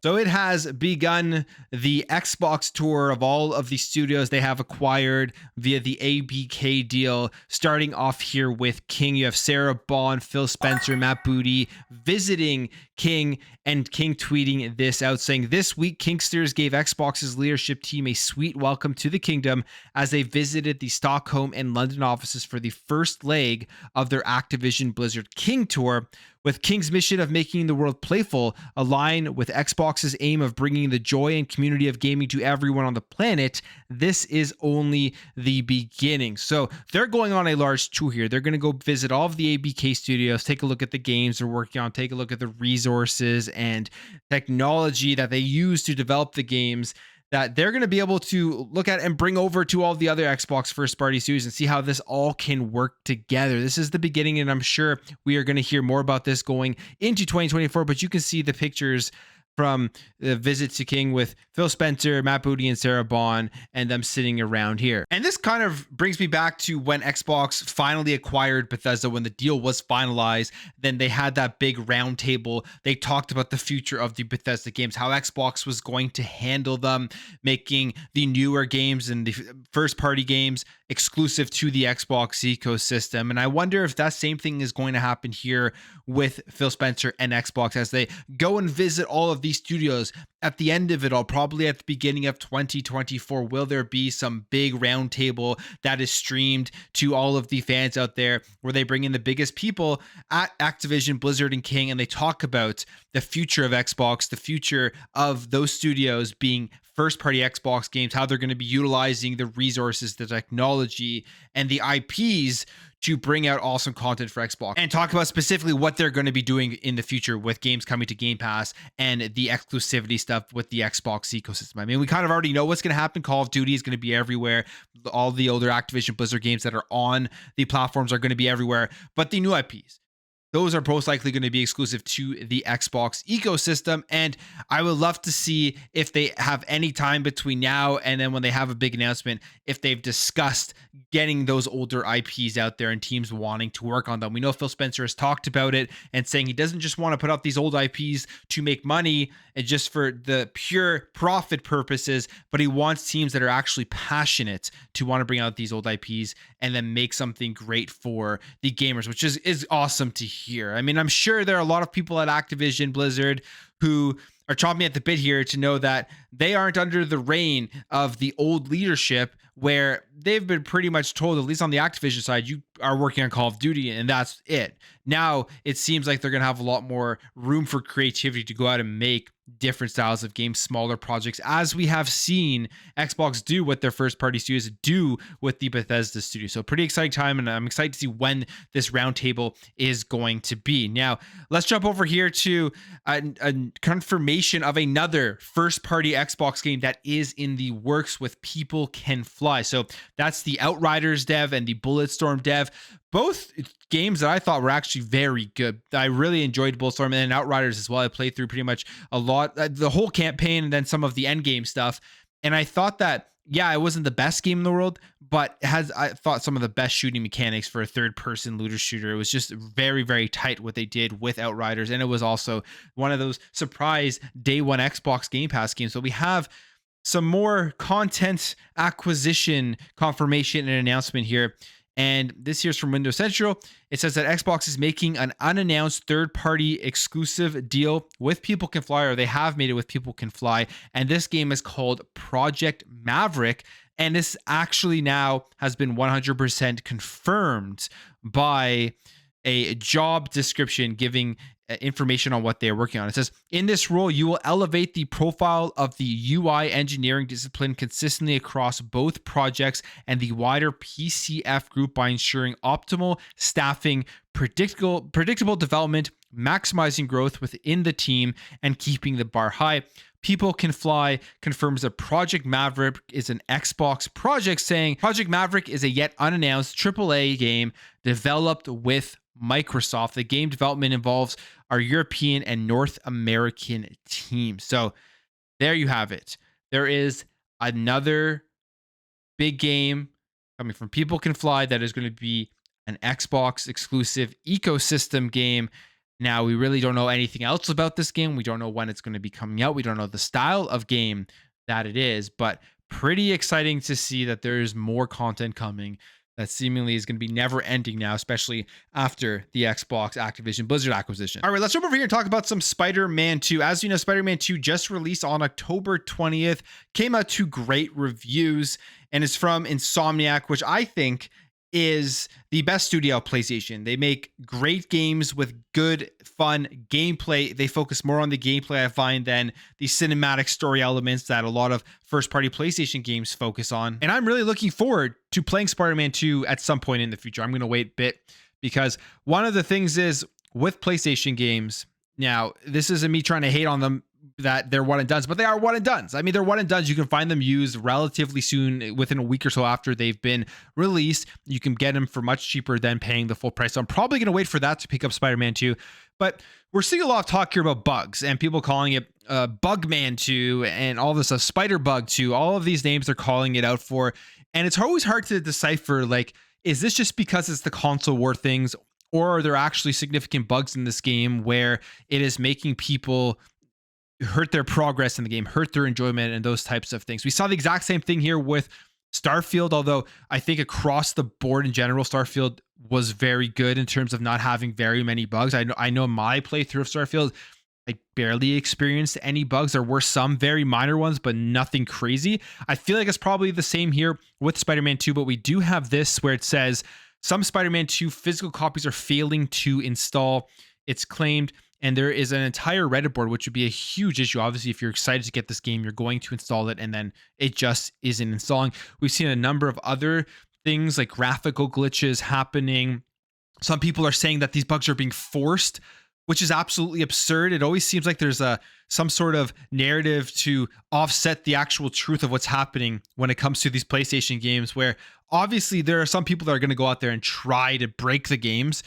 So it has begun the Xbox tour of all of the studios they have acquired via the ABK deal. Starting off here with King, you have Sarah Bond, Phil Spencer, Matt Booty visiting King, and King tweeting this out saying, "This week, Kingsters gave Xbox's leadership team a sweet welcome to the kingdom as they visited the Stockholm and London offices for the first leg of their Activision Blizzard King tour. With King's mission of making the world playful align with Xbox's aim of bringing the joy and community of gaming to everyone on the planet, this is only the beginning." So they're going on a large tour here. They're going to go visit all of the ABK studios, take a look at the games they're working on, take a look at the resources and technology that they use to develop the games that they're going to be able to look at and bring over to all the other Xbox first party studios and see how this all can work together. This is the beginning, and I'm sure we are going to hear more about this going into 2024, but you can see the pictures from the visit to King with Phil Spencer, Matt Booty, and Sarah Bond, and them sitting around here. And this kind of brings me back to when Xbox finally acquired Bethesda, when the deal was finalized. Then they had that big roundtable. They talked about the future of the Bethesda games, how Xbox was going to handle them, making the newer games and the first party games exclusive to the Xbox ecosystem. And I wonder if that same thing is going to happen here with Phil Spencer and Xbox as they go and visit all of these studios. At the end of it all, probably at the beginning of 2024, will there be some big roundtable that is streamed to all of the fans out there where they bring in the biggest people at Activision, Blizzard, and King, and they talk about the future of Xbox, the future of those studios being first party Xbox games, how they're going to be utilizing the resources, the technology, and the IPs to bring out awesome content for Xbox, and talk about specifically what they're going to be doing in the future with games coming to Game Pass and the exclusivity stuff with the Xbox ecosystem. I mean, we kind of already know what's going to happen. Call of Duty is going to be everywhere. All the older Activision Blizzard games that are on the platforms are going to be everywhere, but the new IPs, those are most likely going to be exclusive to the Xbox ecosystem. And I would love to see if they have any time between now and then when they have a big announcement, if they've discussed getting those older IPs out there and teams wanting to work on them. We know Phil Spencer has talked about it and saying he doesn't just want to put out these old IPs to make money and just for the pure profit purposes, but he wants teams that are actually passionate to want to bring out these old IPs and then make something great for the gamers, which is awesome to hear. I mean, I'm sure there are a lot of people at Activision Blizzard who are chomping at the bit here to know that they aren't under the reign of the old leadership, where they've been pretty much told, at least on the Activision side, you are working on Call of Duty and that's it. Now it seems like they're going to have a lot more room for creativity to go out and make different styles of games, smaller projects, as we have seen Xbox do with their first party studios, do with the Bethesda studio. So pretty exciting time, and I'm excited to see when this roundtable is going to be. Now let's jump over here to a confirmation of another first party Xbox game that is in the works with People Can Fly. So that's the Outriders dev and the Bulletstorm dev. Both games that I thought were actually very good. I really enjoyed Bulletstorm and Outriders as well. I played through pretty much a lot, the whole campaign, and then some of the end game stuff. And I thought that, yeah, it wasn't the best game in the world, but it has, I thought, some of the best shooting mechanics for a third-person looter shooter. It was just very, very tight what they did with Outriders, and it was also one of those surprise day one Xbox Game Pass games. So we have some more content acquisition confirmation and announcement here. And this here's from Windows Central. It says that Xbox is making an unannounced third-party exclusive deal with People Can Fly, or they have made it with People Can Fly. And this game is called Project Maverick. And this actually now has been 100% confirmed by a job description giving information on what they're working on. It says, in this role, you will elevate the profile of the UI engineering discipline consistently across both projects and the wider PCF group by ensuring optimal staffing, predictable development, maximizing growth within the team, and keeping the bar high. People Can Fly confirms that Project Maverick is an Xbox project, saying Project Maverick is a yet unannounced AAA game developed with Microsoft. The game development involves our European and North American teams. So there you have it. There is another big game coming from People Can Fly that is going to be an Xbox exclusive ecosystem game. Now, we really don't know anything else about this game. We don't know when it's going to be coming out. We don't know the style of game that it is, but pretty exciting to see that there's more content coming that seemingly is going to be never ending now, especially after the Xbox Activision Blizzard acquisition. All right, let's jump over here and talk about some Spider-Man 2. As you know, Spider-Man 2 just released on October 20th, came out to great reviews, and is from Insomniac, which I think is the best studio of PlayStation. They make great games with good, fun gameplay. They focus more on the gameplay, I find, than the cinematic story elements that a lot of first-party PlayStation games focus on. And I'm really looking forward to playing Spider-Man 2 at some point in the future. I'm going to wait a bit because one of the things is with PlayStation games, now, this isn't me trying to hate on them that they're one and dones, but they are one and dones. I mean, they're one and dones. You can find them used relatively soon, within a week or so after they've been released. You can get them for much cheaper than paying the full price. So I'm probably going to wait for that to pick up Spider-Man 2. But we're seeing a lot of talk here about bugs and people calling it Bugman 2 and all this stuff, Spider Bug 2. All of these names they're calling it out for. And it's always hard to decipher, like, is this just because it's the console war things, or are there actually significant bugs in this game where it is making people hurt their progress in the game, hurt their enjoyment, and those types of things. We saw the exact same thing here with Starfield, although I think across the board in general, Starfield was very good in terms of not having very many bugs. I know my playthrough of Starfield, I barely experienced any bugs. There were some very minor ones, but nothing crazy. I feel like it's probably the same here with Spider-Man 2, but we do have this where it says some Spider-Man 2 physical copies are failing to install. It's claimed. And there is an entire Reddit board, which would be a huge issue. Obviously, if you're excited to get this game, you're going to install it, and then it just isn't installing. We've seen a number of other things like graphical glitches happening. Some people are saying that these bugs are being forced, which is absolutely absurd. It always seems like there's some sort of narrative to offset the actual truth of what's happening when it comes to these PlayStation games, where obviously there are some people that are going to go out there and try to break the games.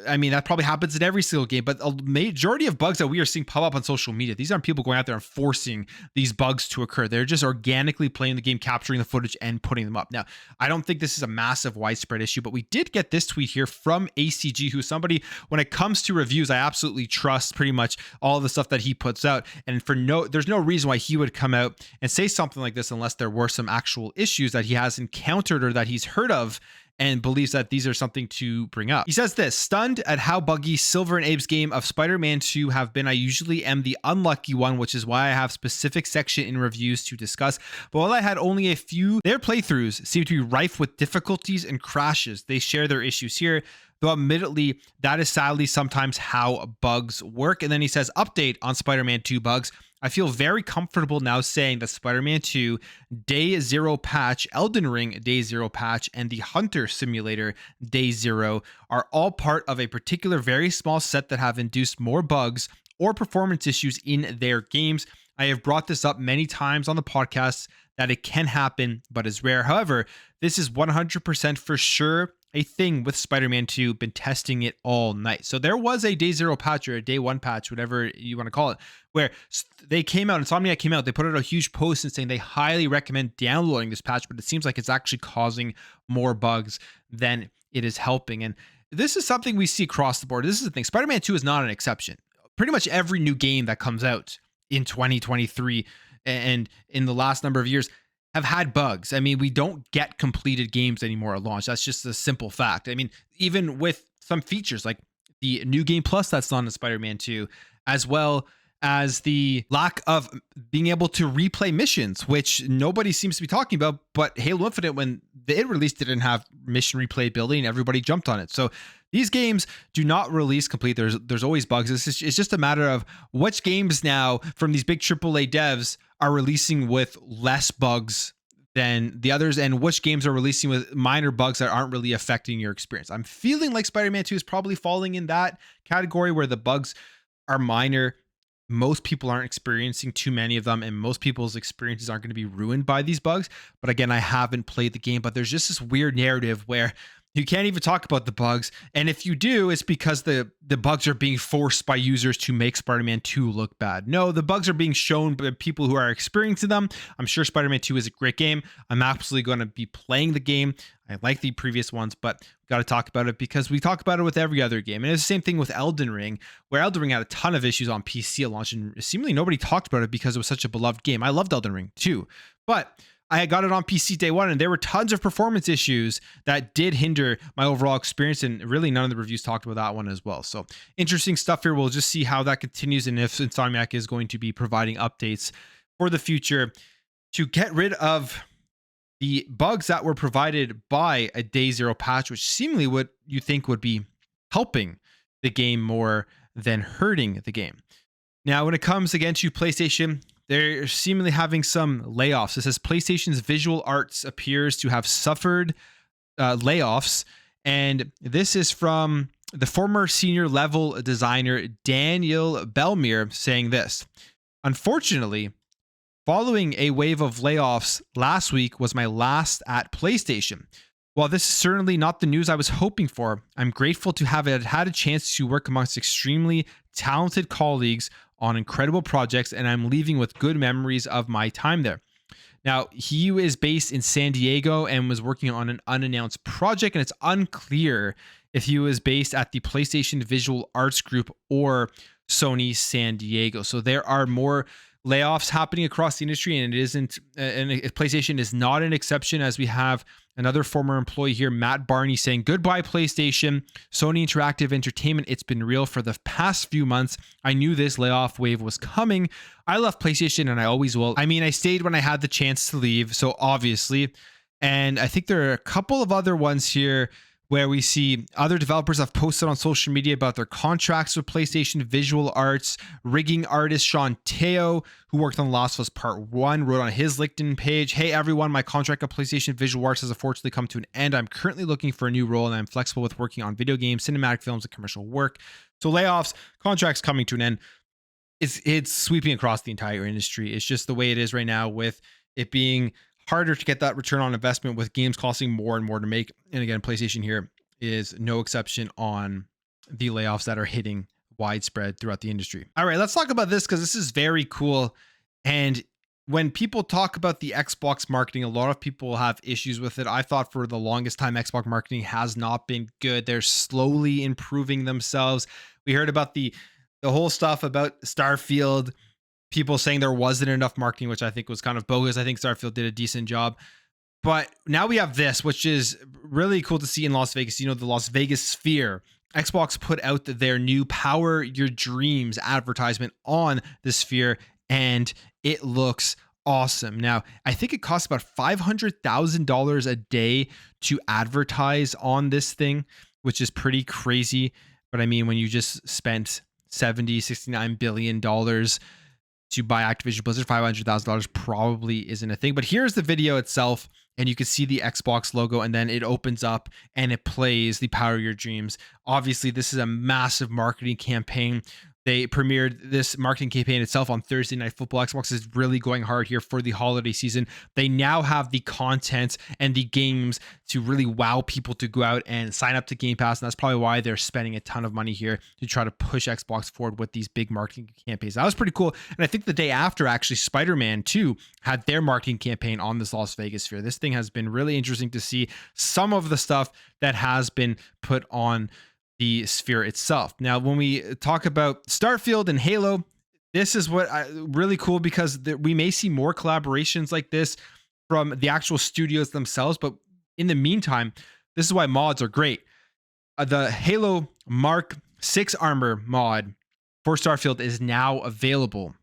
I mean, that probably happens in every single game, but a majority of bugs that we are seeing pop up on social media, these aren't people going out there and forcing these bugs to occur. They're just organically playing the game, capturing the footage, and putting them up. Now, I don't think this is a massive widespread issue, but we did get this tweet here from ACG, who's somebody, when it comes to reviews, I absolutely trust pretty much all the stuff that he puts out. And there's no reason why he would come out and say something like this unless there were some actual issues that he has encountered or that he's heard of and believes that these are something to bring up. He says this: stunned at how buggy Silver and Abe's game of Spider-Man 2 have been. I usually am the unlucky one, which is why I have specific section in reviews to discuss. But while I had only a few, their playthroughs seem to be rife with difficulties and crashes. They share their issues here, though admittedly, that is sadly sometimes how bugs work. And then he says, update on Spider-Man 2 bugs. I feel very comfortable now saying that Spider-Man 2 Day Zero patch, Elden Ring Day Zero patch, and the Hunter Simulator Day Zero are all part of a particular very small set that have induced more bugs or performance issues in their games. I have brought this up many times on the podcast that it can happen, but is rare. However, this is 100% for sure a thing with Spider-Man 2. Been testing it all night. So there was a Day Zero patch or a Day 1 patch, whatever you want to call it, where they came out, Insomniac came out, they put out a huge post and saying they highly recommend downloading this patch, but it seems like it's actually causing more bugs than it is helping. And this is something we see across the board. This is the thing. Spider-Man 2 is not an exception. Pretty much every new game that comes out in 2023 and in the last number of years have had bugs. I mean, we don't get completed games anymore at launch. That's just a simple fact. I mean, even with some features like the New Game Plus that's on in Spider-Man 2, as well as the lack of being able to replay missions, which nobody seems to be talking about, but Halo Infinite, when it released, didn't have mission replayability and everybody jumped on it. So these games do not release complete. There's always bugs. It's just a matter of which games now from these big AAA devs are releasing with less bugs than the others, and which games are releasing with minor bugs that aren't really affecting your experience. I'm feeling like Spider-Man 2 is probably falling in that category where the bugs are minor. Most people aren't experiencing too many of them, and most people's experiences aren't going to be ruined by these bugs. But again, I haven't played the game, but there's just this weird narrative where you can't even talk about the bugs. And if you do, it's because the bugs are being forced by users to make Spider-Man 2 look bad. No, the bugs are being shown by people who are experiencing them. I'm sure Spider-Man 2 is a great game. I'm absolutely going to be playing the game. I like the previous ones, but got to talk about it because we talk about it with every other game. And it's the same thing with Elden Ring, where Elden Ring had a ton of issues on PC at launch, and seemingly nobody talked about it because it was such a beloved game. I loved Elden Ring too, but I got it on PC day one, and there were tons of performance issues that did hinder my overall experience, and really none of the reviews talked about that one as well. So interesting stuff here. We'll just see how that continues and if Insomniac is going to be providing updates for the future to get rid of the bugs that were provided by a day zero patch, which seemingly what you think would be helping the game more than hurting the game. Now, when it comes again to PlayStation, they're seemingly having some layoffs. It says PlayStation's visual arts appears to have suffered layoffs. And this is from the former senior level designer, Daniel Belmere, saying this. Unfortunately, following a wave of layoffs last week was my last at PlayStation. While this is certainly not the news I was hoping for, I'm grateful to have had a chance to work amongst extremely talented colleagues on incredible projects, and I'm leaving with good memories of my time there. Now, he is based in San Diego and was working on an unannounced project, and it's unclear if he was based at the PlayStation Visual Arts Group or Sony San Diego. So there are more layoffs happening across the industry, and it isn't, and PlayStation is not an exception, as we have another former employee here, Matt Barney, saying, goodbye, PlayStation, Sony Interactive Entertainment. It's been real for the past few months. I knew this layoff wave was coming. I love PlayStation and I always will. I mean, I stayed when I had the chance to leave, so obviously. And I think there are a couple of other ones here where we see other developers have posted on social media about their contracts with PlayStation Visual Arts. Rigging artist Sean Teo, who worked on The Last of Us Part 1, wrote on his LinkedIn page, hey everyone, my contract at PlayStation Visual Arts has unfortunately come to an end. I'm currently looking for a new role and I'm flexible with working on video games, cinematic films, and commercial work. So layoffs, contracts coming to an end. It's sweeping across the entire industry. It's just the way it is right now, with it being harder to get that return on investment, with games costing more and more to make. And again, PlayStation here is no exception on the layoffs that are hitting widespread throughout the industry. All right, let's talk about this because this is very cool. And when people talk about the Xbox marketing, a lot of people have issues with it. I thought for the longest time, Xbox marketing has not been good. They're slowly improving themselves. We heard about the whole stuff about Starfield, people saying there wasn't enough marketing, which I think was kind of bogus. I think Starfield did a decent job. But now we have this, which is really cool to see in Las Vegas. You know, the Las Vegas Sphere. Xbox put out their new Power Your Dreams advertisement on the Sphere, and it looks awesome. Now, I think it costs about $500,000 a day to advertise on this thing, which is pretty crazy. But I mean, when you just spent $69 billion to buy Activision Blizzard, $500,000 probably isn't a thing. But here's the video itself, and you can see the Xbox logo, and then it opens up and it plays the Power Your Dreams. Obviously, this is a massive marketing campaign. They premiered this marketing campaign itself on Thursday Night Football. Xbox is really going hard here for the holiday season. They now have the content and the games to really wow people to go out and sign up to Game Pass. And that's probably why they're spending a ton of money here to try to push Xbox forward with these big marketing campaigns. That was pretty cool. And I think the day after, actually, Spider-Man 2 had their marketing campaign on this Las Vegas Sphere. This thing has been really interesting to see some of the stuff that has been put on the Sphere itself. Now, when we talk about Starfield and Halo, this is what really cool, because we may see more collaborations like this from the actual studios themselves. But in the meantime, this is why mods are great. The Halo Mark 6 armor mod for Starfield is now available.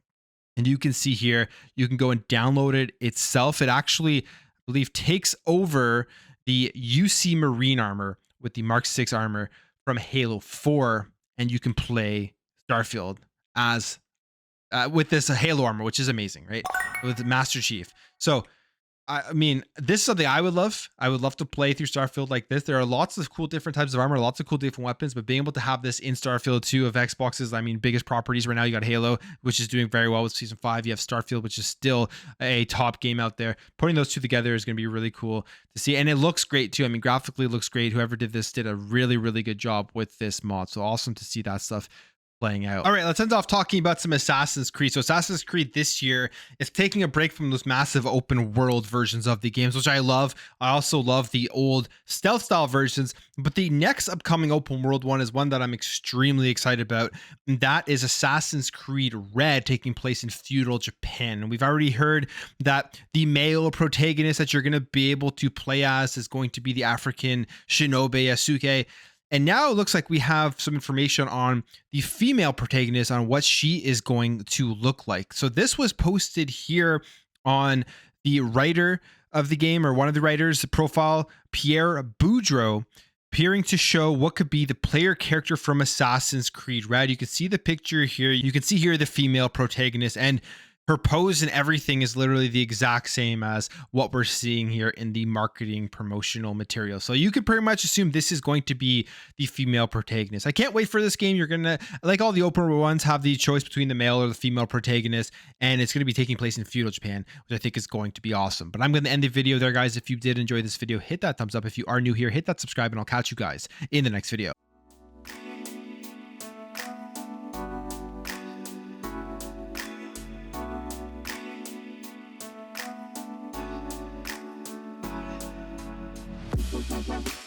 And you can see here, you can go and download it itself. It actually, I believe, takes over the UC Marine armor with the Mark 6 armor from Halo 4, and you can play Starfield as with this Halo armor, which is amazing, right? With Master Chief. So, I mean, this is something I would love. I would love to play through Starfield like this. There are lots of cool different types of armor, lots of cool different weapons, but being able to have this in Starfield 2 of Xbox's, I mean, biggest properties right now, you got Halo, which is doing very well with Season 5. You have Starfield, which is still a top game out there. Putting those two together is going to be really cool to see. And it looks great too. I mean, graphically it looks great. Whoever did this did a really, really good job with this mod. So awesome to see that stuff playing out. All right, let's end off talking about some Assassin's Creed. So Assassin's Creed this year is taking a break from those massive open world versions of the games, which I love. I also love the old stealth style versions, but the next upcoming open world one is one that I'm extremely excited about. And that is Assassin's Creed Red, taking place in feudal Japan. And we've already heard that the male protagonist that you're going to be able to play as is going to be the African shinobi Yasuke. And now it looks like we have some information on the female protagonist, on what she is going to look like. So this was posted here on the writer of the game, or one of the writers' profile, Pierre Boudreau, appearing to show what could be the player character from Assassin's Creed Red. You can see the picture here. You can see here the female protagonist, and her pose and everything is literally the exact same as what we're seeing here in the marketing promotional material. So you could pretty much assume this is going to be the female protagonist. I can't wait for this game. You're going to, like all the open world ones, have the choice between the male or the female protagonist, and it's going to be taking place in feudal Japan, which I think is going to be awesome. But I'm going to end the video there, guys. If you did enjoy this video, hit that thumbs up. If you are new here, hit that subscribe, and I'll catch you guys in the next video. Bye.